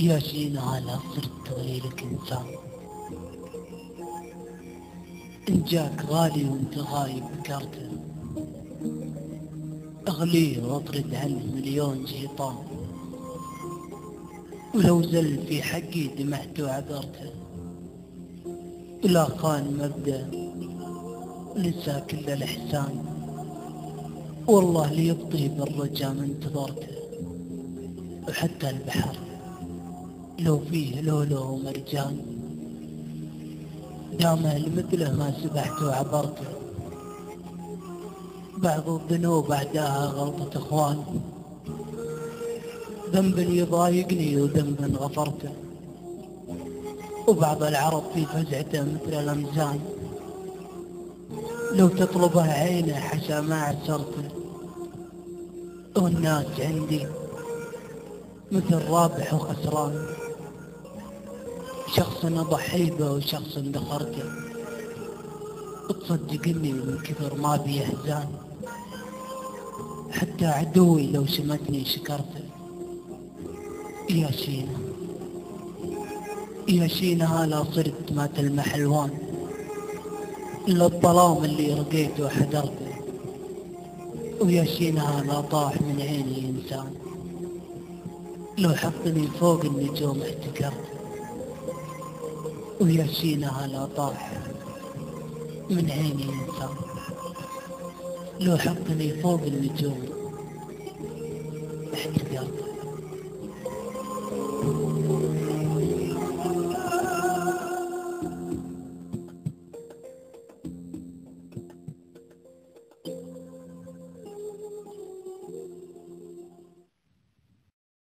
يا شينا هلا صرت تغيلك إنسان، إن جاك غالي وانت غايب بكرته، أغليه واطرد عنه مليون شيطان، ولو زل في حقي دمعت وعذرته، ولا خان مبدأ نسى كل الإحسان، والله ليبطي بالرجا من انتظرته، وحتى البحر لو فيه لولو ومرجان، دامه لمثله ما سبحت وعبرته، بعض الذنوب بعدها غلطة اخوان، ذنب يضايقني وذنب غفرته، وبعض العرب في فزعته مثل الامزان، لو تطلبه عينه حشا ما عسرته، والناس عندي مثل رابح وخسران، شخص اضحي به وشخص دخرته، تصدقني من كثر ما بي احزان، حتى عدوي لو شمتني شكرته. يا شينا يا شينا هلا صرت ما تلمح الوان، إلا الظلام اللي رقيته وحذرته، ويا شينا هلا طاح من عيني إنسان، لو حطني فوق النجوم احتكرته، ويا شينا هلا طاح من عيني إنسان، لو حطني فوق النجوم احتكرته.